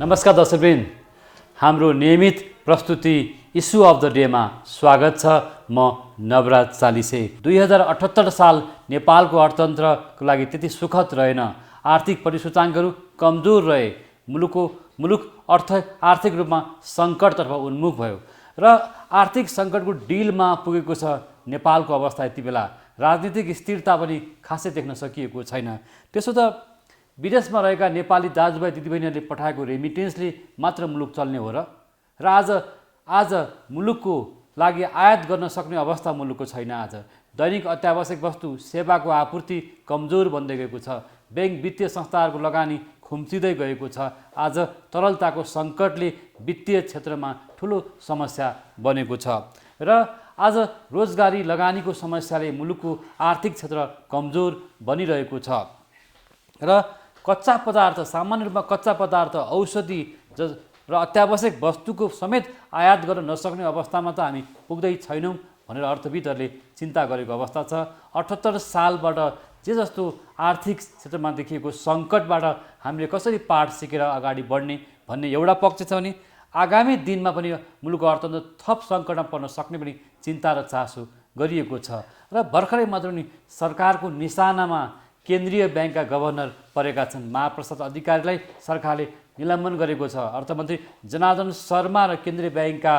नमस्कार दर्शकवृन्द, हाम्रो नियमित प्रस्तुति इस्यु अफ द डेमा स्वागत छ। म नवराज चालिसे। 2078 साल नेपालको अर्थतन्त्रको लागि त्यति सुखद रहेन। आर्थिक परिसूचाङ्कहरू कमजोर रहे। मुलुक आर्थिक रूपमा सङ्कटतर्फ उन्मुख भयो र आर्थिक सङ्कटको डिलमा पुगेको छ नेपालको अवस्था। यति बेला राजनीतिक स्थिरता पनि खासै देख्न सकिएको छैन। त्यसो त विदेशमा रहेका नेपाली दाजुभाइ दिदीबहिनीहरूले पठाएको रेमिटेन्सले मात्र मुलुक चल्ने हो र आज मुलुकको लागि आयात गर्न सक्ने अवस्था मुलुकको छैन। आज दैनिक अत्यावश्यक वस्तु सेवाको आपूर्ति कमजोर बन्दै गएको छ। ब्याङ्क वित्तीय संस्थाहरूको लगानी खुम्चिँदै गएको छ। आज तरलताको सङ्कटले वित्तीय क्षेत्रमा ठुलो समस्या बनेको छ र आज रोजगारी लगानीको समस्याले मुलुकको आर्थिक क्षेत्र कमजोर बनिरहेको छ र कच्चा पदार्थ, सामान्य रूपमा कच्चा पदार्थ, औषधि र अत्यावश्यक वस्तुको समेत आयात गर्न नसक्ने अवस्थामा त हामी पुग्दै छैनौँ भनेर अर्थविदहरूले चिन्ता गरेको अवस्था छ। 78 सालबाट जे जस्तो आर्थिक क्षेत्रमा देखिएको सङ्कटबाट हामीले कसरी पाठ सिकेर अगाडि बढ्ने भन्ने एउटा पक्ष छ भने आगामी दिनमा पनि मुलुकको अर्थतन्त्र थप सङ्कटमा पर्न सक्ने पनि चिन्ता र चासो गरिएको छ र भर्खरै मात्र नि सरकारको निशानामा केन्द्रीय ब्याङ्कका गभर्नर परेका छन्। महाप्रसाद अधिकारीलाई सरकारले निलम्बन गरेको छ। अर्थमन्त्री जनार्दन शर्मा र केन्द्रीय ब्याङ्कका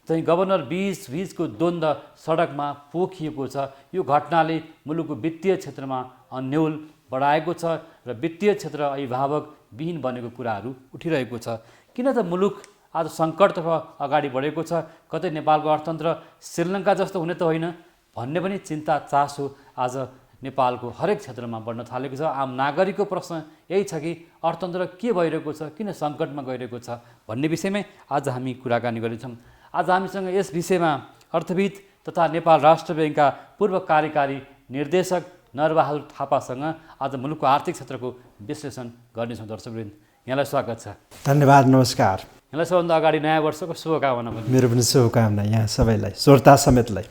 चाहिँ गभर्नर बीचको द्वन्द्व सडकमा पोखिएको छ। यो घटनाले मुलुकको वित्तीय क्षेत्रमा अन्यल बढाएको छ र वित्तीय क्षेत्र अभिभावक विहीन बनेको कुराहरू उठिरहेको छ। किन त मुलुक आज सङ्कटतर्फ अगाडि बढेको छ? कतै नेपालको अर्थतन्त्र श्रीलङ्का जस्तो हुने त होइन भन्ने पनि चिन्ता चासो आज नेपालको हरेक क्षेत्रमा बढ्न थालेको छ। आम नागरिकको प्रश्न यही छ कि अर्थतन्त्र के भइरहेको छ, किन सङ्कटमा गइरहेको छ भन्ने विषयमै आज हामी कुराकानी गर्नेछौँ। आज हामीसँग यस विषयमा अर्थविद तथा नेपाल राष्ट्र ब्याङ्कका पूर्व कार्यकारी निर्देशक नरबहादुर थापासँग आज मुलुकको आर्थिक क्षेत्रको विश्लेषण गर्नेछौँ। दर्शकवृन्द, यहाँलाई स्वागत छ। धन्यवाद, नमस्कार। यहाँलाई सबभन्दा अगाडि नयाँ वर्षको शुभकामना पनि। मेरो पनि शुभकामना यहाँ सबैलाई, श्रोता समेतलाई।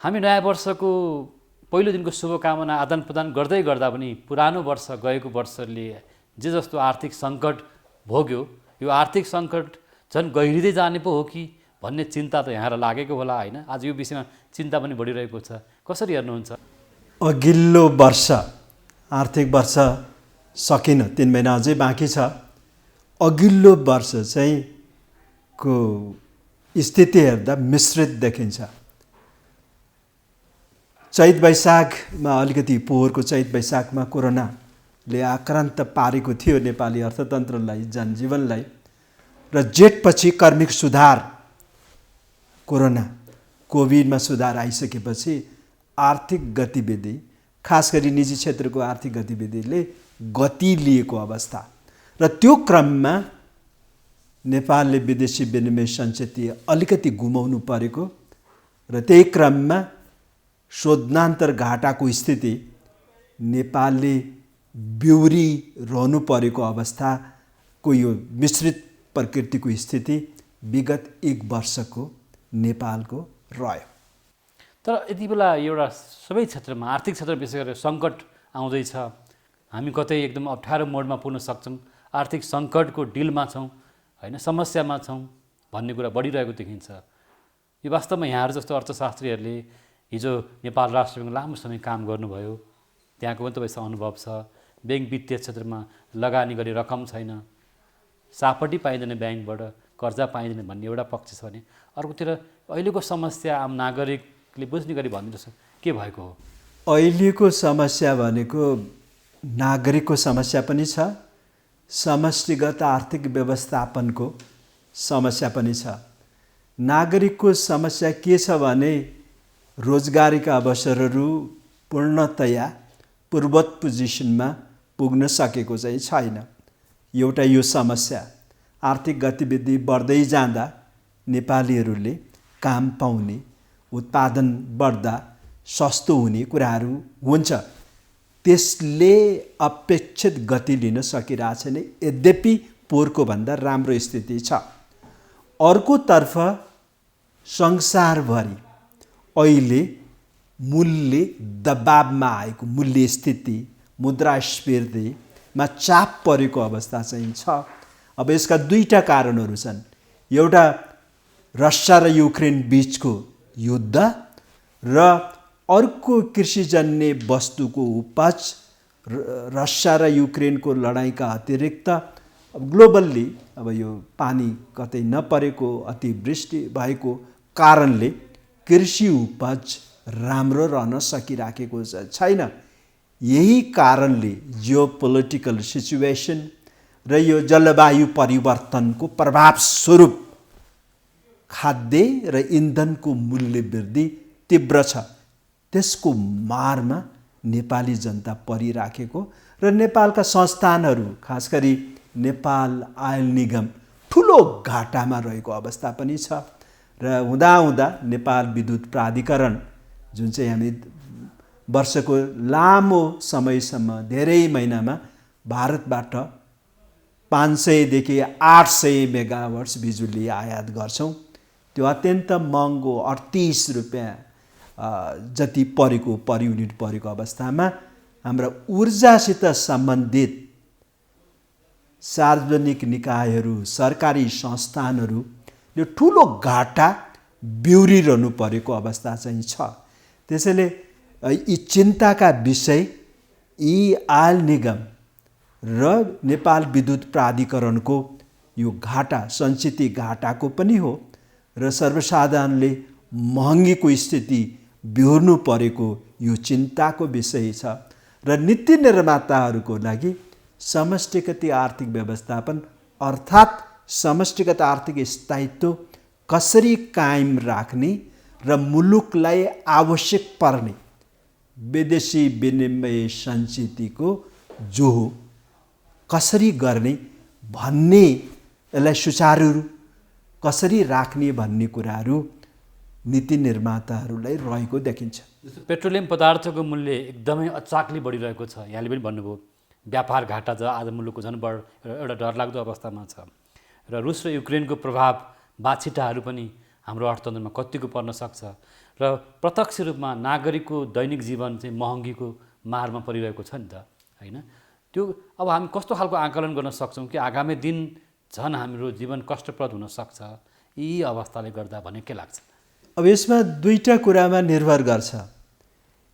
हामी नयाँ वर्षको पहिलो दिनको शुभकामना आदान प्रदान गर्दै गर्दा पनि पुरानो वर्ष, गएको वर्षले जे जस्तो आर्थिक सङ्कट भोग्यो, यो आर्थिक सङ्कट झन् गहिरिँदै जाने पो हो कि भन्ने चिन्ता त यहाँ लागेको होला होइन? आज यो विषयमा चिन्ता पनि बढिरहेको छ। कसरी हेर्नुहुन्छ? अघिल्लो वर्ष, आर्थिक वर्ष सकिन, 3 महिना अझै बाँकी छ। अघिल्लो वर्ष चाहिँ को स्थिति हेर्दा मिश्रित देखिन्छ। चैत वैशाखमा अलिकति पोहोरको चैत वैशाखमा कोरोनाले आक्रान्त पारेको थियो नेपाली अर्थतन्त्रलाई, जनजीवनलाई र जेठपछि कर्मिक सुधार, कोभिडमा सुधार आइसकेपछि आर्थिक गतिविधि, खास गरी निजी क्षेत्रको आर्थिक गतिविधिले गति लिएको अवस्था र त्यो क्रममा नेपालले विदेशी विनिमय सञ्चित अलिकति गुमाउनु परेको र त्यही क्रममा शोधनान्तर घाटाको स्थिति, नेपालले बेहोरी रहनु परेको अवस्थाको यो मिश्रित प्रकृतिको स्थिति विगत 1 वर्षको नेपालको रह्यो। तर यति बेला एउटा सबै क्षेत्रमा, आर्थिक क्षेत्र विशेष गरेर सङ्कट आउँदैछ। हामी कतै एकदम अप्ठ्यारो मोडमा पुग्न सक्छौँ, आर्थिक सङ्कटको डिलमा छौँ होइन, समस्यामा छौँ भन्ने कुरा बढिरहेको देखिन्छ। यो वास्तवमा यहाँहरू जस्तो अर्थशास्त्रीहरूले हिजो नेपाल राष्ट्र ब्याङ्क लामो समय काम गर्नुभयो, त्यहाँको पनि तपाईँसँग अनुभव छ। ब्याङ्क वित्तीय क्षेत्रमा लगानी गर्ने रकम छैन, सापट्टि पाइँदैन, ब्याङ्कबाट कर्जा पाइँदैन भन्ने एउटा पक्ष छ भने अर्कोतिर अहिलेको समस्या आम नागरिकले बुझ्ने गरी भनिदिनुहोस् के भएको हो? अहिलेको समस्या भनेको नागरिकको समस्या पनि छ, समष्टिगत आर्थिक व्यवस्थापनको समस्या पनि छ। नागरिकको समस्या के छ भने रोजगारीका अवसरहरू पूर्णतया पूर्वत पोजिसनमा पुग्न सकेको चाहिँ छैन। एउटा यो समस्या। आर्थिक गतिविधि बढ्दै जाँदा नेपालीहरूले काम पाउने, उत्पादन बढ्दा सस्तो हुने कुराहरू हुन्छ, त्यसले अपेक्षित गति लिन सकिरहेछन्। यद्यपि पोहोरको भन्दा राम्रो स्थिति छ। अर्कोतर्फ संसारभरि अहिले मूल्य दबावमा आएको, मूल्य स्थिति, मुद्रास्फीतिमा चाप परेको अवस्था चाहिँ छ। अब यसका दुईटा कारणहरू छन्। एउटा रसिया र युक्रेन बीचको युद्ध र अर्को कृषिजन्य वस्तुको उपज। रसिया र युक्रेनको लडाइँका अतिरिक्त ग्लोबल्ली अब यो पानी कतै नपरेको अतिवृष्टि भएको कारणले कृषि उपज राम्रो रहन सकिराखेको छैन। यही कारणले जियोपोलिटिकल सिचुएसन र यो जलवायु परिवर्तनको प्रभाव स्वरूप खाद्य र इन्धनको मूल्य वृद्धि तीव्र छ। त्यसको मारमा नेपाली जनता परिराखेको र नेपालका संस्थानहरू खास गरी नेपाल आयल निगम ठुलो घाटामा रहेको अवस्था पनि छ। र हुँदाहुँदा नेपाल विद्युत प्राधिकरण जुन चाहिँ हामी वर्षको लामो समयसम्म धेरै महिनामा भारतबाट 500 देखि 800 मेगावाट्स बिजुली आयात गर्छौँ, त्यो अत्यन्त महँगो 38 रुपियाँ जति परेको पर युनिट परेको अवस्थामा हाम्रा ऊर्जासित सम्बन्धित सार्वजनिक निकायहरू, सरकारी संस्थानहरूले ठुलो घाटा बिउरिरहनु परेको अवस्था चाहिँ छ। त्यसैले यी चिन्ताका विषय यी आयल निगम र नेपाल विद्युत प्राधिकरणको यो घाटा सञ्चित घाटाको पनि हो र सर्वसाधारणले महँगीको स्थिति बिहोर्नु परेको यो चिन्ताको विषय छ। र नीति निर्माताहरूको लागि समष्टिगत आर्थिक व्यवस्थापन अर्थात् समष्टिगत आर्थिक स्थायित्व कसरी कायम राख्ने र मुलुकलाई आवश्यक पर्ने विदेशी विनिमय सञ्चितको जोहो कसरी गर्ने भन्ने, यसलाई सुचारू कसरी राख्ने भन्ने कुराहरू नीति निर्माताहरूलाई रहेको देखिन्छ। पेट्रोलियम पदार्थको मूल्य एकदमै अचाकली बढिरहेको छ। यहाँले पनि भन्नुभयो व्यापार घाटा आज मुलुकको झन् एउटा डरलाग्दो अवस्थामा छ। र रुस र युक्रेनको प्रभाव बाछिटाहरू पनि हाम्रो अर्थतन्त्रमा कतिको पर्न सक्छ र प्रत्यक्ष रूपमा नागरिकको दैनिक जीवन चाहिँ महँगीको मारमा परिरहेको छ नि त, होइन? त्यो अब हामी कस्तो खालको आकलन गर्न सक्छौँ कि आगामी दिन झन् हाम्रो जीवन कष्टप्रद हुन सक्छ यी अवस्थाले गर्दा भने के लाग्छ? अब यसमा दुईटा कुरामा निर्भर गर्छ।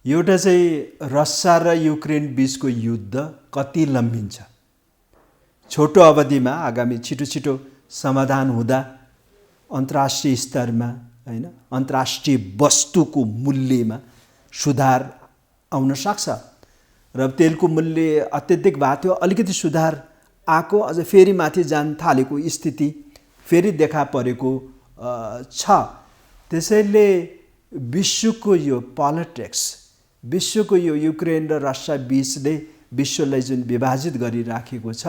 एउटा चाहिँ रसिया र युक्रेन बीचको युद्ध कति लम्बिन्छ। छोटो अवधिमा आगामी छिटो समाधान हुँदा अन्तर्राष्ट्रिय स्तरमा, होइन, अन्तर्राष्ट्रिय वस्तुको मूल्यमा सुधार आउन सक्छ र तेलको मूल्य अत्यधिक भएको थियो, अलिकति सुधार आएको, अझ फेरि माथि जान थालेको स्थिति फेरि देखा परेको छ। त्यसैले विश्वको यो पोलिटिक्स, विश्वको यो युक्रेन र रसिया बीचले विश्वलाई जुन विभाजित गरिराखेको छ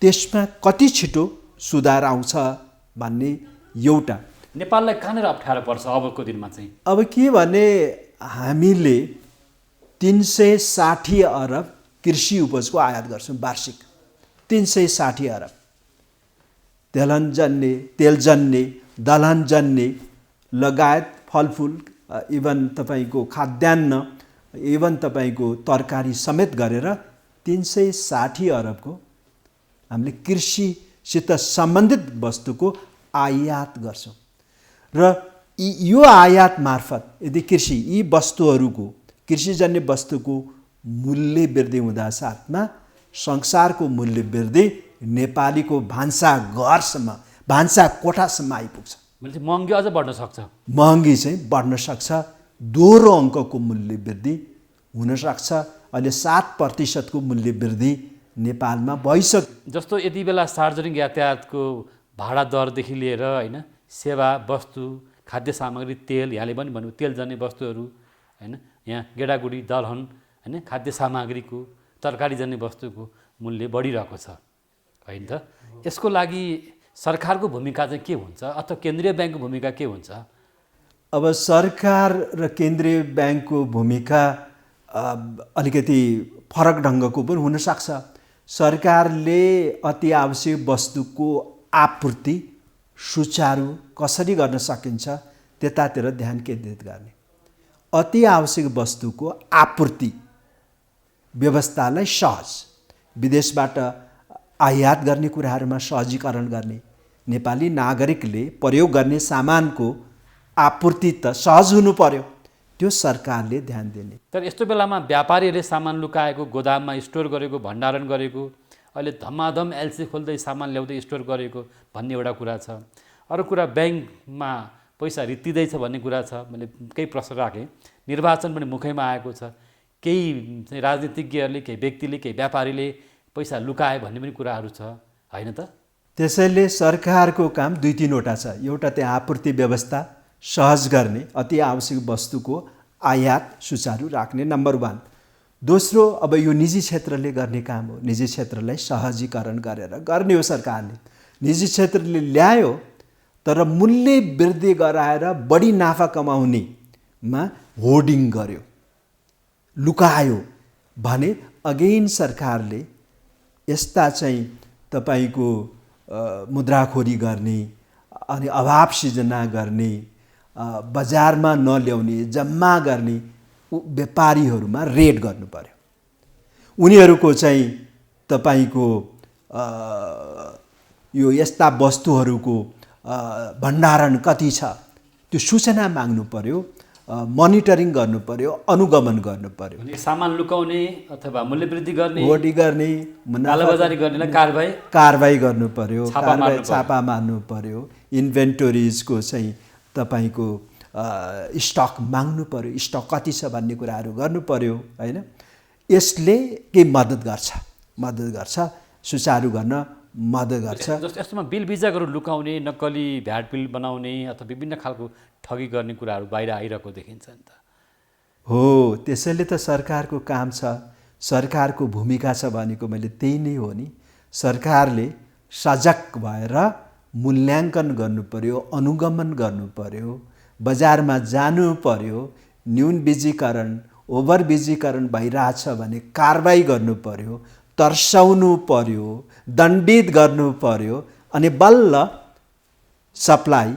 त्यसमा कति छिटो सुधार आउँछ भन्ने एउटा। नेपाललाई कहाँनिर अप्ठ्यारो पर्छ अबको दिनमा चाहिँ? अब के भने हामीले 360 अरब कृषि उपजको आयात गर्छौँ वार्षिक, 360 अरब। तेलजन्य दलहनजन्य लगायत फलफुल, इभन तपाईँको खाद्यान्न, इभन तपाईँको तरकारी समेत गरेर 360 अरबको हामीले कृषिसित सम्बन्धित वस्तुको आयात गर्छौँ। र यो आयात मार्फत यदि यी वस्तुहरूको, कृषिजन्य वस्तुको मूल्य वृद्धि हुँदा साथमा संसारको मूल्य वृद्धि नेपालीको भान्सा घरसम्म, भान्सा कोठासम्म आइपुग्छ। म्हणजे महँगी अझ बढ्न सक्छ। महँगी चाहिँ बढ्न सक्छ, दोहोरो अङ्कको मूल्य वृद्धि हुन सक्छ। अहिले 7% को मूल्य वृद्धि नेपालमा भइसक्यो। जस्तो यति बेला सार्वजनिक यातायातको भाडा दरदेखि लिएर, होइन, सेवा वस्तु, खाद्य सामग्री, तेल, यहाँले पनि भन्नु तेलजन्य वस्तुहरू, होइन, यहाँ गेडागुडी, दलहन, होइन, खाद्य सामग्रीको, तरकारीजन्य वस्तुको मूल्य बढिरहेको छ, होइन त? यसको लागि सरकारको भूमिका चाहिँ के हुन्छ अथवा केन्द्रीय ब्याङ्कको भूमिका के हुन्छ? अब सरकार र केन्द्रीय ब्याङ्कको भूमिका अलिकति फरक ढङ्गको पनि हुनसक्छ। सरकारले अति आवश्यक वस्तुको आपूर्ति सुचारू कसरी गर्न सकिन्छ त्यतातिर ध्यान केन्द्रित गर्ने, अति आवश्यक वस्तुको आपूर्ति व्यवस्थालाई सहज, विदेशबाट आयात गर्ने कुराहरूमा सहजीकरण गर्ने, नेपाली नागरिकले प्रयोग गर्ने सामानको आपूर्ति त सहज हुनु पर्यो, त्यो सरकारले ध्यान दिने। तर यस्तो बेलामा व्यापारीहरूले सामान लुकाएको, गोदाममा स्टोर गरेको, भण्डारण गरेको, अहिले धमाधम एलसी खोल्दै सामान ल्याउँदै स्टोर गरेको भन्ने एउटा कुरा छ। अरू कुरा ब्याङ्कमा पैसा रित्तिँदैछ भन्ने कुरा छ। मैले केही प्रश्न राखेँ। निर्वाचन पनि मुखैमा आएको छ। केही राजनीतिज्ञहरूले, केही व्यक्तिले, केही व्यापारीले पैसा लुकाए भन्ने पनि कुराहरू छ, होइन त? त्यसैले सरकारको काम 2-3वटा छ। एउटा त्यहाँ आपूर्ति व्यवस्था सहज गर्ने, अति आवश्यक वस्तुको आयात सुचारू राख्ने, नम्बर 1। दोस्रो, अब यो निजी क्षेत्रले गर्ने काम हो। निजी क्षेत्रलाई सहजीकरण गरेर गर्ने हो सरकारले। निजी क्षेत्रले ल्यायो तर मूल्य वृद्धि गराएर बढी नाफा कमाउनेमा होर्डिङ गर्यो, लुकायो भने अगेन सरकारले यस्ता चाहिँ तपाईको मुद्राखोरी गर्ने अनि अभाव सिर्जना गर्ने, बजारमा नल्याउने, जम्मा गर्ने व्यापारीहरूमा रेड गर्नु पर्यो। उनीहरूको चाहिँ तपाईको यो यस्ता वस्तुहरूको भण्डारण कति छ त्यो सूचना माग्नु पर्यो, मोनिटरिङ गर्नु पर्यो, अनुगमन गर्नु पर्यो। सामान लुकाउने अथवा मूल्य वृद्धि गर्ने, होर्डिङ गर्ने, कालोबजारी गर्नेलाई कारबाही गर्नु पर्यो, छापा मार्नु पर्यो। इन्भेन्टोरिजको चाहिँ तपाईको स्टक माग्नु पर्यो, स्टक कति छ भन्ने कुराहरू गर्नु पर्यो, हैन? यसले के मद्दत गर्छ सुचारू गर्न मद्दत गर्छ। जस्तो यस्तोमा बिल बिजाहरू लुकाउने, नक्कली भ्याट बिल बनाउने अथवा विभिन्न खालको ठगी गर्ने कुराहरू बाहिर आइरहेको देखिन्छ नि त। हो, त्यसैले त सरकारको काम छ, सरकारको भूमिका छ भनेको मैले त्यही नै हो नि। सरकारले सजग भएर मूल्याङ्कन गर्नु पर्यो, अनुगमन गर्नु पर्यो, बजारमा जानु पर्यो, न्यून बीजीकरण, ओभर बीजीकरण भइरहेछ भने कारबाही गर्नु पर्यो, तर्साउनु पर्यो, दण्डित गर्नु पर्यो, अनि बल्ल सप्लाई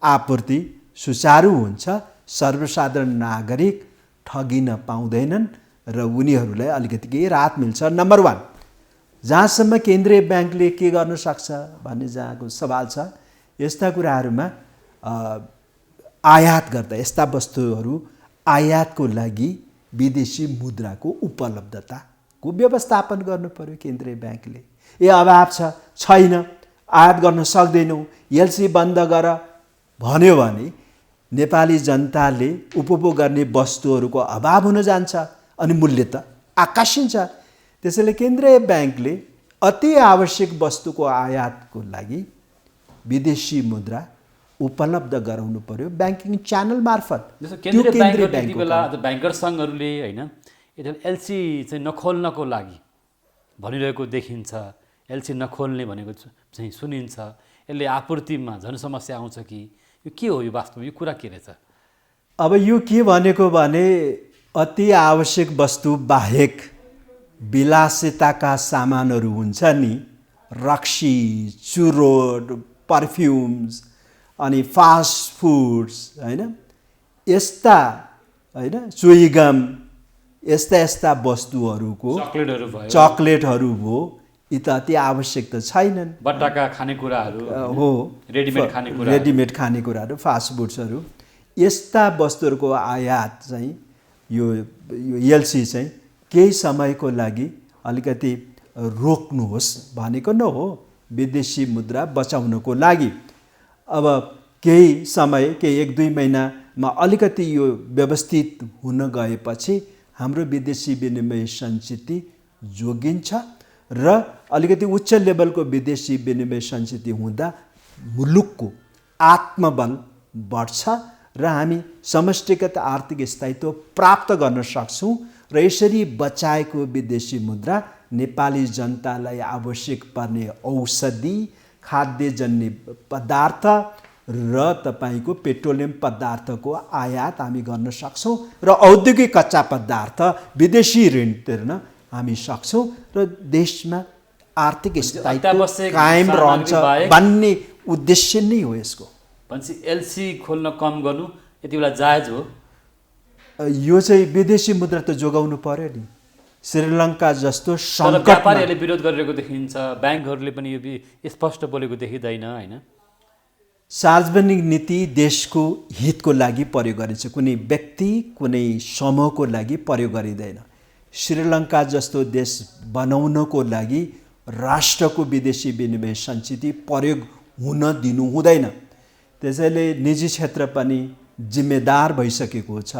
आपूर्ति सुचारू हुन्छ। सर्वसाधारण नागरिक ठगिन पाउँदैनन् र उनीहरूलाई अलिकति केही राहत मिल्छ। नम्बर 1, जहाँसम्म केन्द्रीय ब्याङ्कले के गर्न सक्छ भन्ने जहाँको सवाल छ, यस्ता कुराहरूमा आयात गर्दा यस्ता वस्तुहरू आयातको लागि विदेशी मुद्राको उपलब्धताको व्यवस्थापन गर्नु पर्यो केन्द्रीय ब्याङ्कले। अभाव छैन, आयात गर्न सक्दैनौँ, एलसी बन्द गर भन्यो भने नेपाली जनताले उपभोग गर्ने वस्तुहरूको अभाव हुन जान्छ अनि मूल्य त आकाशिन्छ। त्यसैले केन्द्रीय ब्याङ्कले अति आवश्यक वस्तुको आयातको लागि विदेशी मुद्रा उपलब्ध गराउनु पर्यो ब्याङ्किङ च्यानल मार्फत। जस्तो केन्द्रीय ब्याङ्क बेला ब्याङ्कर सङ्घहरूले होइन एलसी चाहिँ नखोल्नको लागि भनिरहेको देखिन्छ। एलसी नखोल्ने भनेको चाहिँ सुनिन्छ। यसले आपूर्तिमा झन् समस्या आउँछ कि यो के हो? यो वास्तवमा यो कुरा के रहेछ? अब यो के भनेको भने अति आवश्यक वस्तु बाहेक विलासिताका सामानहरू हुन्छ नि, रक्सी, चुरोट, पर्फ्युम्स अनि फास्ट फुड्स, होइन, यस्ता होइन चुइगम यस्ता वस्तुहरूको चकलेटहरू भयो, यी त अति आवश्यक त छैनन्। बट्टाका खानेकुराहरू हो, रेडिमेड खानेकुराहरू, फास्ट फुड्सहरू, यस्ता वस्तुहरूको आयात चाहिँ यो एलसी चाहिँ केही समयको लागि अलिकति रोक्नुहोस् भनेको न हो, विदेशी मुद्रा बचाउनको लागि। अब केही समय, केही 1-2 महिनामा अलिकति यो व्यवस्थित हुन गएपछि हाम्रो विदेशी विनिमय सञ्चित जोगिन्छ र अलिकति उच्च लेभलको विदेशी विनिमय सञ्चित हुँदा मुलुकको आत्मबल बढ्छ र हामी समष्टिगत आर्थिक स्थायित्व प्राप्त गर्न सक्छौँ र यसरी बचाएको विदेशी मुद्रा नेपाली जनतालाई आवश्यक पर्ने औषधि, खाद्यजन्य पदार्थ र तपाईको पेट्रोलियम पदार्थको आयात हामी गर्न सक्छौँ र औद्योगिक कच्चा पदार्थ विदेशी ऋण तिर्न हामी सक्छौँ र देशमा आर्थिक स्थायित्व कायम रहन्छ भन्ने उद्देश्य नै हो यसको। भनेपछि एलसी खोल्न कम गर्नु यति बेला जायज हो? यो चाहिँ विदेशी मुद्रा त जोगाउनु पर्यो नि, श्रीलङ्का जस्तो तर सङ्कटमा व्यापारीहरूले विरोध गरिरहेको देखिन्छ, ब्याङ्कहरूले पनि यो स्पष्ट बोलेको देखिँदैन होइन। सार्वजनिक नीति देशको हितको लागि प्रयोग गरिन्छ, कुनै व्यक्ति कुनै समूहको लागि प्रयोग गरिँदैन। श्रीलङ्का जस्तो देश बनाउनको लागि राष्ट्रको विदेशी विनिमय सञ्चित प्रयोग हुन दिनु हुँदैन। त्यसैले निजी क्षेत्र पनि जिम्मेदार भइसकेको छ।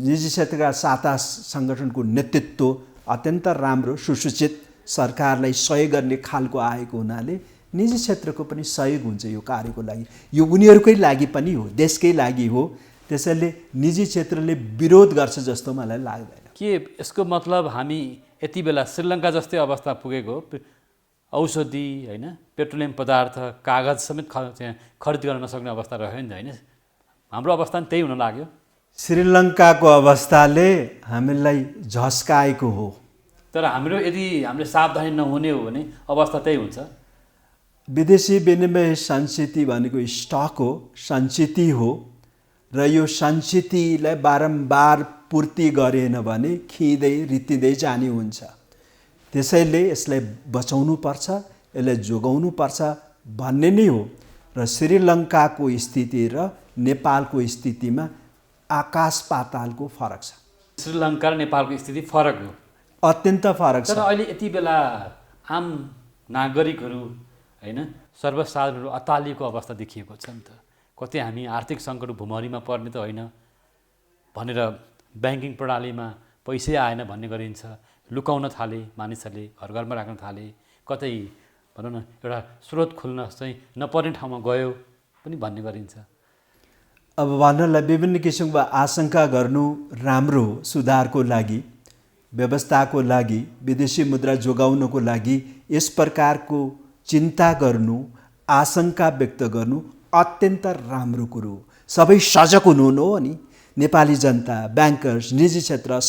निजी क्षेत्रका साता सङ्गठनको नेतृत्व अत्यन्त राम्रो सुसूचित सरकारलाई सहयोग गर्ने खालको आएको हुनाले निजी क्षेत्रको पनि सहयोग हुन्छ यो कार्यको लागि। यो उनीहरूकै लागि पनि हो, देशकै लागि हो। त्यसैले निजी क्षेत्रले विरोध गर्छ जस्तो मलाई लाग्दैन। के यसको मतलब हामी यति बेला श्रीलङ्का जस्तै अवस्था पुगेको औषधि होइन, पेट्रोलियम पदार्थ, कागज समेत त्यहाँ खरिद गर्न नसक्ने अवस्था रह्यो नि होइन? हाम्रो अवस्था पनि त्यही हुन लाग्यो। श्रीलङ्काको अवस्थाले हामीलाई झस्काएको हो। तर हामीले सावधानी नहुने हो भने अवस्था त्यही हुन्छ। विदेशी विनिमय सञ्चिति भनेको स्टक हो, सञ्चिति हो, र यो सञ्चितिलाई बारम्बार पूर्ति गरेन भने खिँदै रित्तिँदै जाने हुन्छ। त्यसैले यसलाई बचाउनु पर्छ, यसलाई जोगाउनु पर्छ भन्ने नै हो। र श्रीलङ्काको स्थिति र नेपालको स्थितिमा आकाश पातालको फरक छ। श्रीलङ्का र नेपालको स्थिति फरक हो, अत्यन्त फरक छ। तर अहिले यति बेला आम नागरिकहरू होइन, सर्वसाधारणहरू अतालिएको अवस्था देखिएको छ नि त। कतै हामी आर्थिक सङ्कट भुमरीमा पर्ने त होइन भनेर ब्याङ्किङ प्रणालीमा पैसै आएन भन्ने गरिन्छ, लुकाउन थाले मानिसहरूले, घर घरमा राख्न थाले, कतै भनौँ न एउटा स्रोत खोल्न चाहिँ नपर्ने ठाउँमा गयो पनि भन्ने गरिन्छ। अब भन्नलाई विभिन्न किसिमको आशंका गर्नु राम्रो हो। सुधारको लागि, व्यवस्थाको लागि, विदेशी मुद्रा जोगाउनको लागि यस प्रकारको चिन्ता गर्नु, आशंका व्यक्त गर्नु अत्यन्त राम्रो कुरो हो। सबै सजग हुनु हो नि। नेपाली जनता, ब्याङ्कर्स, निजी क्षेत्र,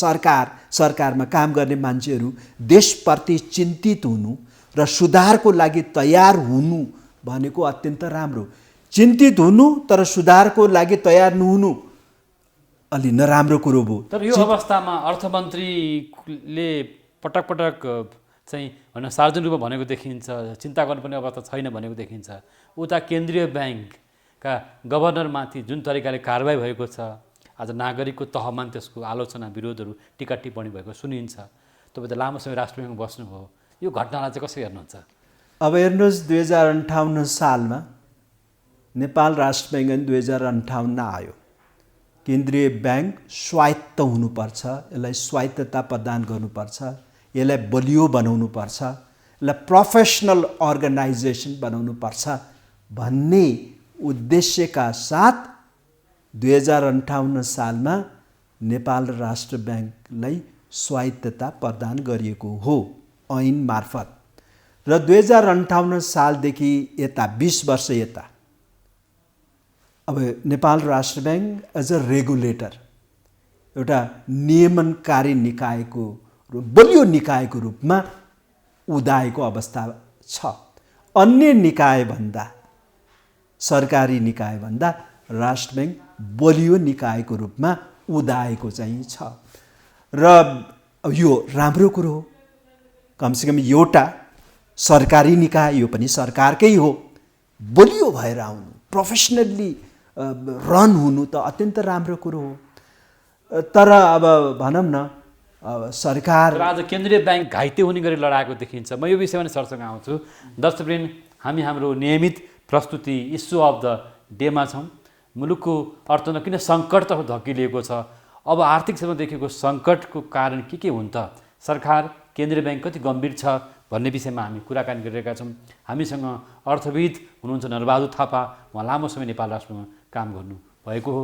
सरकारमा काम गर्ने मान्छेहरू देशप्रति चिन्तित हुनु र सुधारको लागि तयार हुनु भनेको अत्यन्त राम्रो। चिन्तित हुनु तर सुधारको लागि तयार नहुनु अलि नराम्रो कुरो भयो। तर यो अवस्थामा अर्थमन्त्रीले पटक पटक चाहिँ सार्वजनिक रूपमा भनेको देखिन्छ, चिन्ता गर्नुपर्ने अवस्था छैन भनेको देखिन्छ। उता केन्द्रीय ब्याङ्कका गभर्नरमाथि जुन तरिकाले कारबाही भएको छ, आज नागरिकको तहमा त्यसको आलोचना, विरोधहरू, टिका टिप्पणी भएको सुनिन्छ। तपाईँ त लामो समय राष्ट्र ब्याङ्कमा बस्नुभयो, यो घटनालाई चाहिँ कसरी हेर्नुहुन्छ? अब हेर्नुहोस्, 2058 सालमा नेपाल राष्ट्र ब्याङ्क 2058 आयो। केन्द्रीय ब्याङ्क स्वायत्त हुनुपर्छ, यसलाई स्वायत्तता प्रदान गर्नुपर्छ, यसलाई बलियो बनाउनुपर्छ, यसलाई प्रोफेसनल अर्गनाइजेसन बनाउनुपर्छ भन्ने उद्देश्यका साथ 2058 सालमा नेपाल राष्ट्र ब्याङ्कलाई स्वायत्तता प्रदान गरिएको हो ऐन मार्फत। र 2058 सालदेखि यता 20 वर्ष यता अब नेपाल राष्ट्र ब्याङ्क एज अ रेगुलेटर, एउटा नियमनकारी निकायको बलियो निकायको रूपमा उदाएको अवस्था छ। अन्य निकायभन्दा, सरकारी निकायभन्दा राष्ट्र ब्याङ्क बलियो निकायको रूपमा उदाएको चाहिँ छ। र यो राम्रो कुरो हो। कमसेकम एउटा सरकारी निकाय, यो पनि सरकारकै हो, बलियो भएर आउनु, प्रोफेसनल्ली रन हुनु त अत्यन्त राम्रो कुरो हो। तर अब भनौँ न सरकार आज केन्द्रीय ब्याङ्क घाइते हुने गरी लडाएको देखिन्छ। म यो विषयमा नै सरसँग आउँछु। दर्शकवृन्द, हामी हाम्रो नियमित प्रस्तुति इस्यु अफ द डेमा छौँ। मुलुकको अर्थतन्त्र किन सङ्कटतर्फ धकिलिएको छ, अब आर्थिक क्षेत्रमा देखिएको सङ्कटको कारण के हुन् त, सरकार, केन्द्रीय ब्याङ्क कति गम्भीर छ भन्ने विषयमा हामी कुराकानी गरिरहेका छौँ। हामीसँग अर्थविद हुनुहुन्छ नरबहादुर थापा, उहाँ लामो समय नेपाल राष्ट्रमा काम गर्नु भएको हो।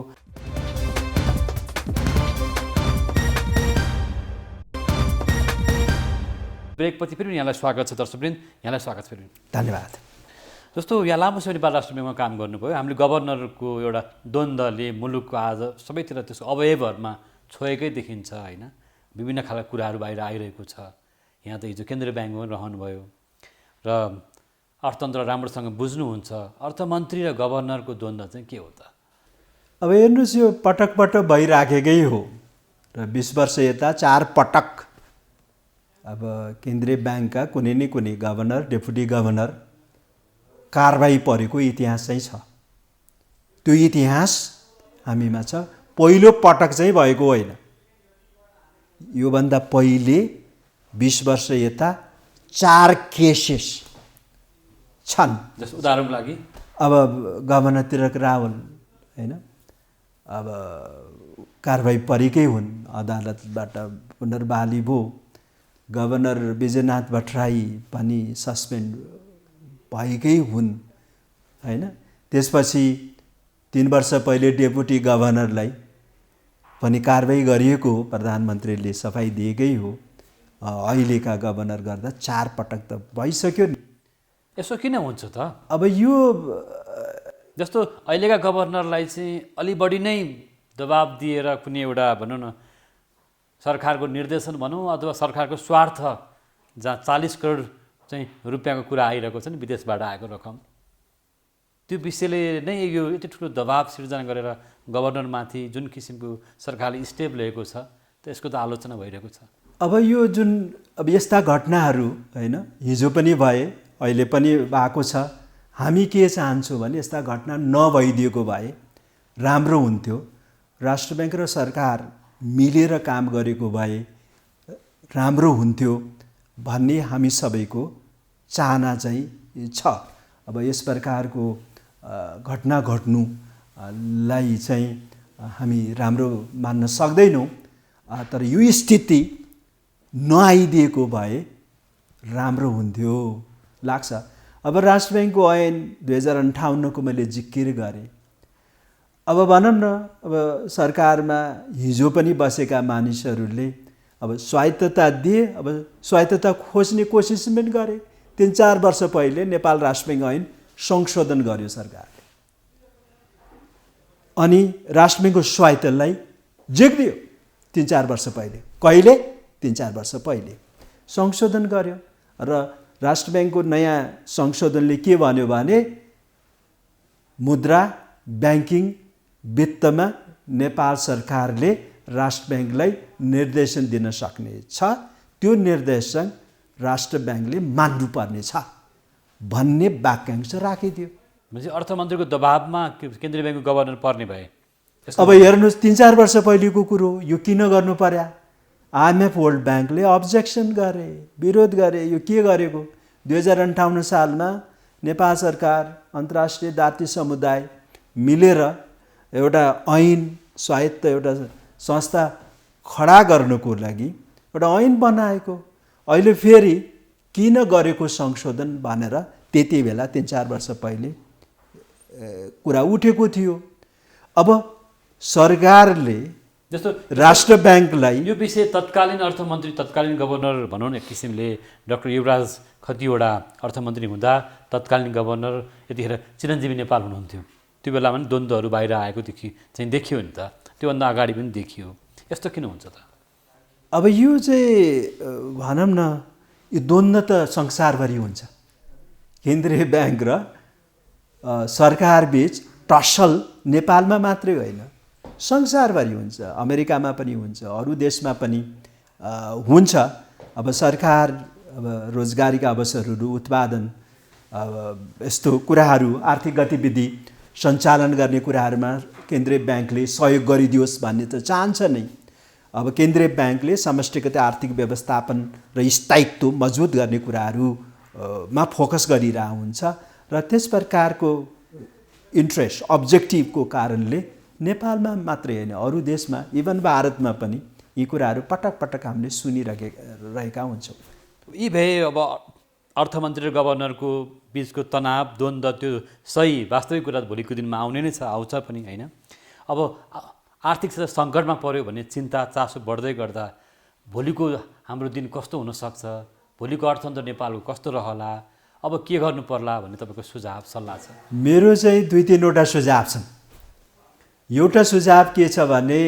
ब्रेकपछि फेरि यहाँलाई स्वागत छ दर्शकवृन्द, यहाँलाई स्वागत फेरि। धन्यवाद। जस्तो यहाँ लामो समय नेपाल राष्ट्र ब्याङ्कमा काम गर्नुभयो, हामीले गभर्नरको एउटा द्वन्द्वले मुलुकको आज सबैतिर त्यसको अवयवहरूमा छोएकै देखिन्छ होइन। विभिन्न खालका कुराहरू बाहिर आइरहेको छ। यहाँ त हिजो केन्द्रीय ब्याङ्कमा रहनुभयो र अर्थतन्त्र राम्रोसँग बुझ्नुहुन्छ। अर्थमन्त्री र गभर्नरको द्वन्द्व चाहिँ के हो त? अब हेर्नुहोस्, यो पटक पटक भइराखेकै हो र 20 वर्ष यता 4 पटक अब केन्द्रीय ब्याङ्कका कुनै न कुनै गभर्नर डेपुटी गभर्नर कारबाही परेको इतिहास चाहिँ छ। त्यो इतिहास हामीमा छ। पहिलो पटक चाहिँ भएको होइन। योभन्दा पहिले 20 वर्ष यता 4 केसेस छन्। जस्तो उदाहरणको लागि अब गभर्नर तिलक रावल होइन, अब कारबाही परेकै हुन्, अदालतबाट पुनर्बहाली भयो। गभर्नर विजयनाथ भट्टराई पनि सस्पेन्ड भएकै हुन् होइन। त्यसपछि 3 वर्ष पहिले डेपुटी गभर्नरलाई पनि कारबाही गरिएको हो, प्रधानमन्त्रीले सफाई दिएकै हो। अहिलेका गभर्नर गर्दा 4 पटक त भइसक्यो नि। यसो किन हुन्छ त? अब यो जस्तो अहिलेका गभर्नरलाई चाहिँ अलि बढी नै दबाब दिएर कुनै एउटा भनौँ न सरकारको निर्देशन भनौँ अथवा सरकारको स्वार्थ, जहाँ 40 करोड चाहिँ रुपियाँको कुरा आइरहेको छ नि विदेशबाट आएको रकम, त्यो विषयले नै यो यति ठुलो दबाब सिर्जना गरेर गभर्नरमाथि जुन किसिमको सरकारले स्टेप लिएको छ त्यसको त आलोचना भइरहेको छ। अब यो जुन अब यस्ता घटनाहरू होइन हिजो पनि भए अहिले पनि भएको छ। हामी के चाहन्छौँ भने यस्ता घटना नभइदिएको भए राम्रो हुन्थ्यो। राष्ट्र ब्याङ्क र सरकार मिलेर काम गरेको भए राम्रो हुन्थ्यो भन्ने हामी सबैको चाहना चाहिँ छ। अब यस प्रकारको घटना घट्नुलाई चाहिँ हामी राम्रो मान्न सक्दैनौँ, तर यो स्थिति नआइदिएको भए राम्रो हुन्थ्यो लाग्छ। अब राष्ट्र ब्याङ्कको ऐन 2058 को मैले जिकिर गरेँ। अब भनौँ न अब सरकारमा हिजो पनि बसेका मानिसहरूले अब स्वायत्तता दिए, अब स्वायत्तता खोज्ने कोसिस पनि गरे। 3-4 वर्ष पहिले नेपाल राष्ट्र ब्याङ्क ऐन संशोधन गर्यो सरकारले, अनि राष्ट्र ब्याङ्कको स्वायत्तलाई झिक्दियो 3-4 वर्ष पहिले। कहिले? 3-4 वर्ष पहिले संशोधन गर्यो। र राष्ट्र ब्याङ्कको नयाँ संशोधनले के भन्यो भने मुद्रा ब्याङ्किङ वित्तमा नेपाल सरकारले राष्ट्र ब्याङ्कलाई निर्देशन दिन सक्ने छ, त्यो निर्देशन राष्ट्र ब्याङ्कले मान्नुपर्ने छ भन्ने वाक्यांश राखिदियो। भनेपछि अर्थमन्त्रीको दबाबमा केन्द्रीय ब्याङ्कको गभर्नर पर्ने भए। अब हेर्नुहोस् 3-4 वर्ष पहिलेको कुरो, यो किन गर्नु पर्या? IMF वर्ल्ड ब्याङ्कले अब्जेक्सन गरे, विरोध गरे। यो के गरेको? 2058 सालमा नेपाल सरकार, अन्तर्राष्ट्रिय दार्ती समुदाय मिलेर एउटा ऐन स्वायत्त एउटा संस्था खडा गर्नको लागि एउटा ऐन बनाएको। अहिले फेरि किन गरेको संशोधन भनेर त्यति बेला 3-4 वर्ष पहिले कुरा उठेको थियो। अब सरकारले जस्तो राष्ट्र ब्याङ्कलाई यो विषय तत्कालीन अर्थमन्त्री तत्कालीन गभर्नर भनौँ न एक किसिमले डाक्टर युवराज खतिवडा अर्थमन्त्री हुँदा तत्कालीन गभर्नर यतिखेर चिरञ्जीवी नेपाल हुनुहुन्थ्यो। त्यो बेलामा पनि द्वन्द्वहरू बाहिर आएको देखियो नि त, त्योभन्दा अगाडि पनि देखियो। यस्तो किन हुन्छ त? अब यो चाहिँ भनौँ न यो द्वन्द्व त संसारभरि हुन्छ। केन्द्रीय ब्याङ्क र सरकारबीच टसल नेपालमा मात्रै होइन, संसारभरि हुन्छ। अमेरिकामा पनि हुन्छ, अरू देशमा पनि हुन्छ। अब सरकार अब रोजगारीका अवसरहरू, उत्पादन, अब यस्तो कुराहरू, आर्थिक गतिविधि सञ्चालन गर्ने कुराहरूमा केन्द्रीय ब्याङ्कले सहयोग गरिदियोस् भन्ने त चाहन्छ नै। अब केन्द्रीय ब्याङ्कले समष्टिगत आर्थिक व्यवस्थापन र स्थायित्व मजबुत गर्ने कुराहरूमा फोकस गरिरहेको हुन्छ। र त्यस प्रकारको इन्ट्रेस्ट अब्जेक्टिभको कारणले नेपालमा मात्रै होइन अरू देशमा, इभन भारतमा पनि यी कुराहरू पटक पटक हामीले सुनिरहेका हुन्छौँ। यी भए अब अर्थमन्त्री र गभर्नरको बिचको तनाव, द्वन्द्व, त्यो सही वास्तविक कुरा भोलिको दिनमा आउने नै छ, आउँछ पनि होइन। अब आर्थिक क्षेत्र सङ्कटमा पर्यो भने चिन्ता चासो बढ्दै गर्दा भोलिको हाम्रो दिन कस्तो हुनसक्छ, भोलिको अर्थतन्त्र नेपालको कस्तो रहला, अब के गर्नु पर्ला भन्ने तपाईँको सुझाव सल्लाह छ? मेरो चाहिँ 2-3वटा सुझाव छन्। एउटा सुझाव के छ भने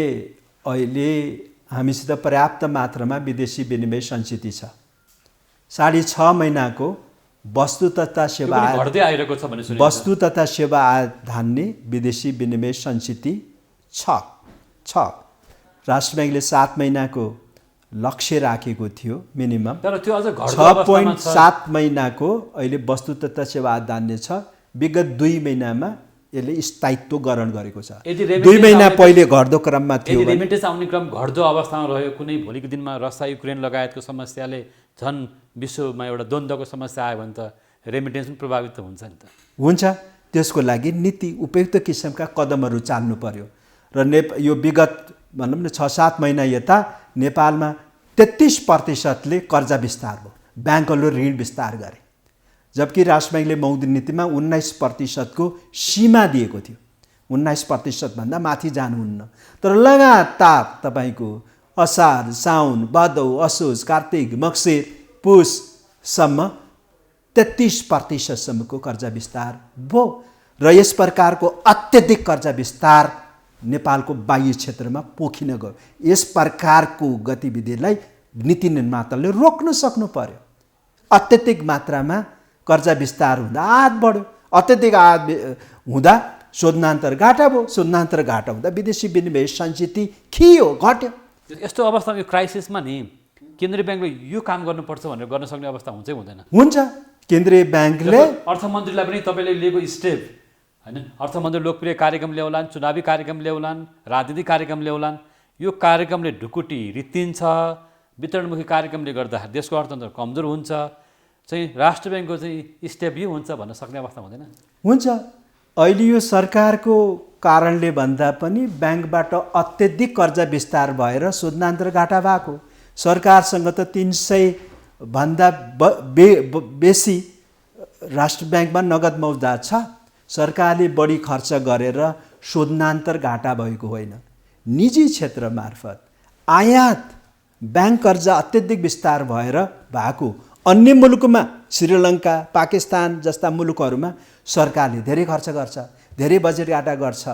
अहिले हामीसित पर्याप्त मात्रामा विदेशी विनिमय सञ्चित छ। 6.5 महिनाको वस्तु तथा सेवा घट्दै आइरहेको छ भन्ने सुनेको छ। वस्तु तथा सेवा आयात धान्ने विदेशी विनिमय सञ्चित छ। राष्ट्र ब्याङ्कले 7 महिनाको लक्ष्य राखेको थियो मिनिमम तर त्यो अझ घट्दो अवस्थामा छ। 6.7 महिनाको अहिले वस्तु तथा सेवा आदान्य छ। विगत 2 महिनामा यसले स्थायित्व ग्रहण गरेको छ। यदि 2 महिना पहिले घट्दो क्रममा थियो यदि भने रेमिटेन्स आउने क्रम घट्दो अवस्थामा रह्यो, कुनै भोलिको दिनमा रसिया युक्रेन लगायतको समस्याले झन् विश्वमा एउटा द्वन्द्वको समस्या आयो भने त रेमिटेन्स पनि प्रभावित त हुन्छ नि त। हुन्छ, त्यसको लागि नीति उपयुक्त किसिमका कदमहरू चाल्नु पर्यो। र यो विगत भनौँ न 6-7 महिना यता नेपालमा 33% कर्जा विस्तार भयो, ब्याङ्कहरूले ऋण विस्तार गरे, जबकि राष्ट्र ब्याङ्कले मौद्रिक नीतिमा 19% को सीमा दिएको थियो। 19% भन्दा माथि जानुहुन्न। तर लगातार तपाईँको असार, साउन, भदौ, असोज, कार्तिक, मक्सिर, पुससम्म 33% सम्मको कर्जा विस्तार भयो। र यस प्रकारको अत्यधिक कर्जा विस्तार नेपालको बाह्य क्षेत्रमा पोखिन गयो। यस प्रकारको गतिविधिलाई नीति निर्माताले रोक्न सक्नु पर्यो। अत्यधिक मात्रामा कर्जा विस्तार हुँदा आयात बढ्यो, अत्यधिक आयात हुँदा शोधनान्तर घाटा भयो, शोधनान्तर घाटा हुँदा विदेशी विनिमय सञ्चिति खियो, घट्यो। यस्तो अवस्थामा यो क्राइसिसमा नि केन्द्रीय ब्याङ्कले यो काम गर्नुपर्छ भनेर गर्न सक्ने अवस्था हुन्छ हुँदैन? हुन्छ, केन्द्रीय ब्याङ्कले अर्थमन्त्रीलाई पनि तपाईँले लिएको स्टेप होइन, अर्थमन्त्री लोकप्रिय कार्यक्रम ल्याउलान्, चुनावी कार्यक्रम ल्याउलान्, राजनीतिक कार्यक्रम ल्याउलान्, यो कार्यक्रमले ढुकुटी रित्तिन्छ, वितरणमुखी कार्यक्रमले गर्दाखेरि देशको अर्थतन्त्र कमजोर हुन्छ, चाहिँ राष्ट्र ब्याङ्कको चाहिँ स्टेप यो हुन्छ भन्न सक्ने अवस्था हुँदैन? हुन्छ। अहिले यो सरकारको कारणले भन्दा पनि ब्याङ्कबाट अत्यधिक कर्जा विस्तार भएर शोधनान्तर घाटा भएको। सरकारसँग त 300 भन्दा बेसी राष्ट्र ब्याङ्कमा नगद मौजात छ। सरकारले बढी खर्च गरेर शोधनान्तर घाटा भएको होइन। निजी क्षेत्र मार्फत आयात ब्याङ्क कर्जा अत्यधिक विस्तार भएर भएको। अन्य मुलुकमा श्रीलङ्का, पाकिस्तान जस्ता मुलुकहरूमा सरकारले धेरै खर्च गर्छ, धेरै बजेट घाटा गर्छ,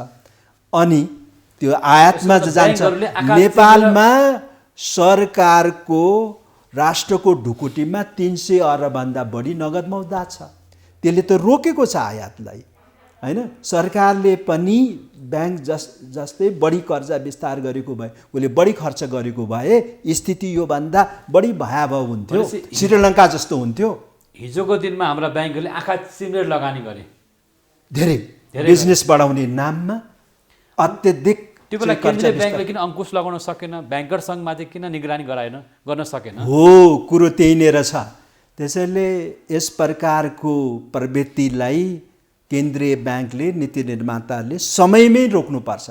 अनि त्यो आयातमा जान्छ। नेपालमा सरकारको राष्ट्रको ढुकुटीमा 300 अरबभन्दा बढी नगद मौजात छ। त्यसले त रोकेको छ आयातलाई होइन। सरकारले पनि ब्याङ्क जस्तै बढी कर्जा विस्तार गरेको भए, उसले बढी खर्च गरेको भए स्थिति योभन्दा बढी भयावह हुन्थ्यो, श्रीलङ्का जस्तो हुन्थ्यो। हिजोको दिनमा हाम्रा ब्याङ्कहरूले आँखा चिम्लेर लगानी गरे, धेरै बिजनेस बढाउने नाममा अत्यधिक। त्यो बेला केन्द्रीय ब्याङ्कले किन अङ्कुश लगाउन सकेन? ब्याङ्कर सङ्घमाथि किन निगरानी गर्न सकेन? हो, कुरो त्यही नै रहेछ। त्यसैले यस प्रकारको प्रवृत्तिलाई केन्द्रीय ब्याङ्कले, नीति निर्माताले समयमै रोक्नुपर्छ।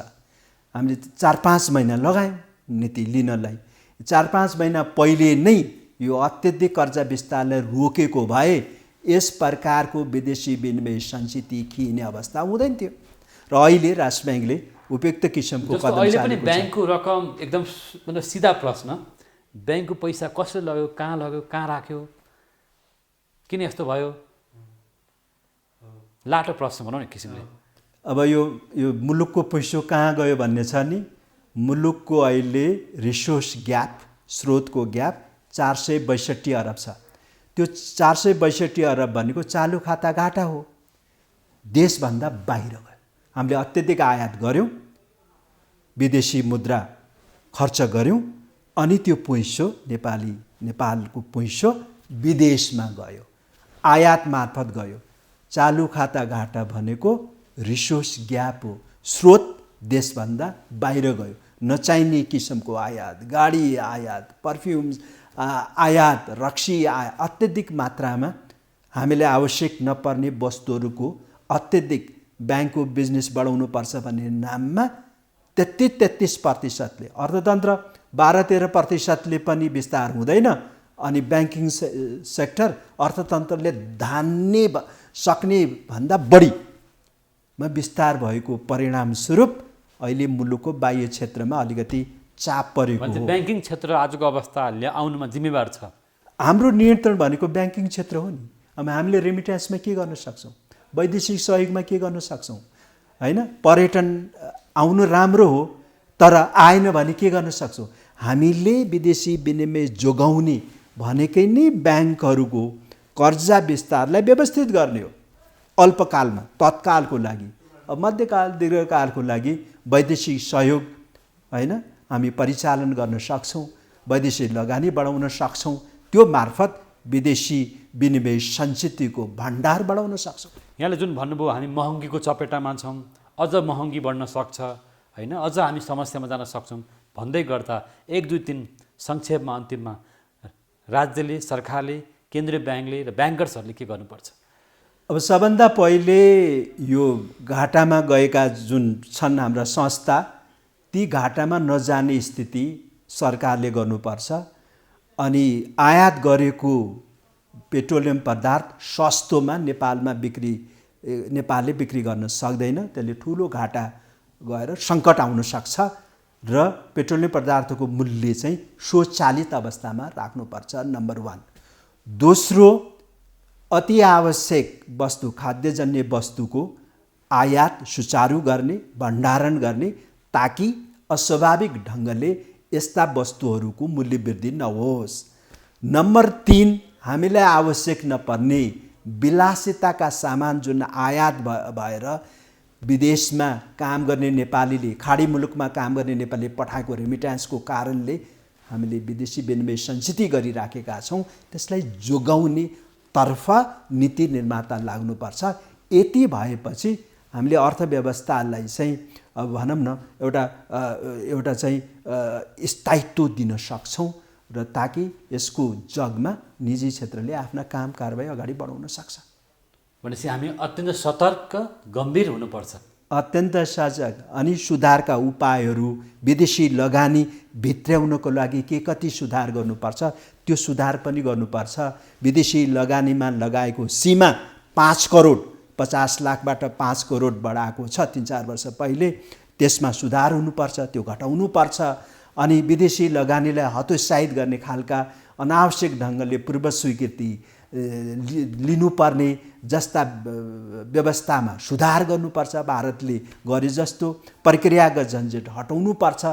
हामीले 4-5 महिना लगायौँ नीति लिनलाई। 4-5 महिना पहिले नै यो अत्यधिक कर्जा विस्तारलाई रोकेको भए यस प्रकारको विदेशी विनिमय सञ्चिति खिने अवस्था हुँदैन थियो। र अहिले राष्ट्र ब्याङ्कले उपयुक्त किसिमको कदम चालेको छ। अहिले पनि ब्याङ्कको रकम एकदम मतलब सिधा प्रश्न, ब्याङ्कको पैसा कसले लग्यो, कहाँ लग्यो, कहाँ राख्यो, किन यस्तो भयो? लाटो प्रश्न भनौँ न किसिमले। अब यो मुलुकको पैसो कहाँ गयो भन्ने छ नि। मुलुकको अहिले रिसोर्स ग्याप, स्रोतको ग्याप 462 अरब छ। त्यो 462 अरब भनेको चालु खाता घाटा हो, देशभन्दा बाहिर गयो। हामीले अत्यधिक आयात गऱ्यौँ, विदेशी मुद्रा खर्च गऱ्यौँ, अनि त्यो पैसो नेपालको पैसो विदेशमा गयो, आयात मार्फत गयो। चालु खाता घाटा भनेको रिसोर्स ग्याप हो, स्रोत देशभन्दा बाहिर गयो। नचाहिने किसिमको आयात, गाडी आयात, पर्फ्युम आयात, रक्सी आयात, अत्यधिक मात्रामा हामीले आवश्यक नपर्ने वस्तुहरूको अत्यधिक ब्याङ्कको बिजनेस बढाउनु पर्छ भन्ने नाममा 33%ले, अर्थतन्त्र 12-13%ले पनि विस्तार हुँदैन। अनि ब्याङ्किङ सेक्टर अर्थतन्त्रले धान्ने सक्ने भन्दा बढीमा विस्तार भएको परिणामस्वरूप अहिले मुलुकको बाह्य क्षेत्रमा अलिकति चाप परेको हो। ब्याङ्किङ क्षेत्र आजको अवस्था आउनुमा जिम्मेवार छ। हाम्रो नियन्त्रण भनेको ब्याङ्किङ क्षेत्र हो नि। अब हामीले रेमिट्यान्समा के गर्न सक्छौँ, वैदेशिक सहयोगमा के गर्न सक्छौँ होइन। पर्यटन आउनु राम्रो हो, तर आएन भने के गर्न सक्छौँ? हामीले विदेशी विनिमय जोगाउने भनेकै नै ब्याङ्कहरूको कर्जा विस्तारलाई व्यवस्थित गर्ने हो। अल्पकालमा, तत्कालको लागि, अब मध्यकाल, दीर्घकालको लागि वैदेशिक सहयोग होइन हामी परिचालन गर्न सक्छौँ। वैदेशिक लगानी बढाउन सक्छौँ। त्यो मार्फत विदेशी विनिमय सञ्चितको भण्डार बढाउन सक्छौँ। यहाँले जुन भन्नुभयो हामी महँगीको चपेटामा छौँ, अझ महँगी बढ्न सक्छ होइन, अझ हामी समस्यामा जान सक्छौँ भन्दै गर्दा 1, 2, 3 संक्षेपमा अन्तिममा राज्यले, सरकारले, केन्द्रीय ब्याङ्कले र ब्याङ्कर्सहरूले के गर्नुपर्छ? अब सबभन्दा पहिले यो घाटामा गएका जुन छन् हाम्रा संस्था, ती घाटामा नजाने स्थिति सरकारले गर्नुपर्छ। अनि आयात गरेको पेट्रोलियम पदार्थ सस्तोमा नेपालले बिक्री गर्न सक्दैन, त्यसले ठुलो घाटा गएर सङ्कट आउन सक्छ र पेट्रोलियम पदार्थको मूल्य चाहिँ स्वचालित अवस्थामा राख्नुपर्छ, नम्बर 1। दोस्रो, अति आवश्यक वस्तु, खाद्यजन्य वस्तुको आयात सुचारू गर्ने, भण्डारण गर्ने, ताकि अस्वाभाविक ढङ्गले यस्ता वस्तुहरूको मूल्य वृद्धि नहोस्। नम्बर 3, हामीलाई आवश्यक नपर्ने विलासिताका सामान जुन आयात भएर विदेशमा काम गर्ने नेपालीले, खाडी मुलुकमा काम गर्ने नेपालीले पठाएको रेमिट्यान्सको कारणले हामीले विदेशी विनिमय सञ्चित गरिराखेका छौँ, त्यसलाई जोगाउने तर्फ नीति निर्माता लाग्नुपर्छ। यति भएपछि हामीले अर्थव्यवस्थालाई चाहिँ अब भनौँ न एउटा चाहिँ स्थायित्व दिन सक्छौँ र ताकि यसको जगमा निजी क्षेत्रले आफ्ना काम कारबाही अगाडि बढाउन सक्छ। भनेपछि हामी अत्यन्त सतर्क, गम्भीर हुनुपर्छ। अत्यन्त सजग। अनि सुधारका उपायहरू, विदेशी लगानी भित्र्याउनको लागि के कति सुधार गर्नुपर्छ त्यो सुधार पनि गर्नुपर्छ। विदेशी लगानीमा लगाएको सीमा 5 करोड 50 लाखबाट 5 करोड बढाएको छ 3-4 वर्ष पहिले, त्यसमा सुधार हुनुपर्छ, त्यो घटाउनुपर्छ। अनि विदेशी लगानीलाई हतोत्साहित गर्ने खालका अनावश्यक ढङ्गले पूर्व स्वीकृति लिनुपर्ने जस्ता व्यवस्थामा सुधार गर्नुपर्छ। भारतले गरे जस्तो प्रक्रियागत झन्झट हटाउनुपर्छ।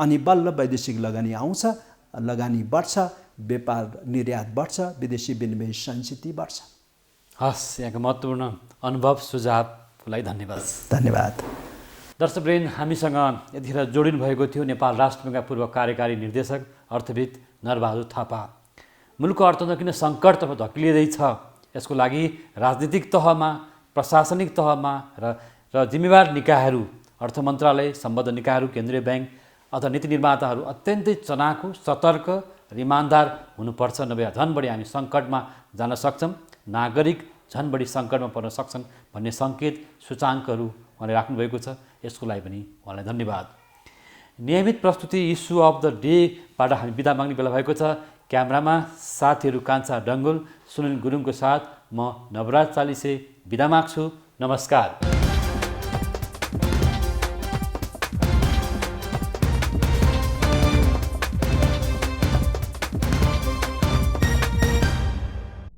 अनि बल्ल वैदेशिक लगानी आउँछ, लगानी बढ्छ, व्यापार निर्यात बढ्छ, विदेशी विनिमय सञ्चित बढ्छ। हस्, यहाँको महत्त्वपूर्ण अनुभव सुझावको लागि धन्यवाद। धन्यवाद। दर्शकवृन्द, हामीसँग यतिखेर जोडिनु भएको थियो नेपाल राष्ट्र ब्याङ्कका पूर्व कार्यकारी निर्देशक अर्थविद नरबहादुर थापा। मुलुकको अर्थतन्त्र किन सङ्कटतर्फ धकिलिँदैछ, यसको लागि राजनीतिक तहमा, प्रशासनिक तहमा र जिम्मेवार निकायहरू, अर्थ मन्त्रालय, सम्बद्ध निकायहरू, केन्द्रीय ब्याङ्क अथवा नीति निर्माताहरू अत्यन्तै चनाखु, सतर्क र इमान्दार हुनुपर्छ। नभए झन् बढी हामी सङ्कटमा जान सक्छौँ, नागरिक झन् बढी सङ्कटमा पर्न सक्छन् भन्ने सङ्केत, सूचाङ्कहरू उहाँले राख्नुभएको छ। यसको लागि पनि उहाँलाई धन्यवाद। नियमित प्रस्तुति इस्यु अफ द डेबाट हामी बिदा माग्ने बेला भएको छ। क्यामेरामा साथीहरू कान्छा डङ्गोल, सुनिल गुरुङको साथ म नवराज चालिसे बिदा माग्छु। नमस्कार।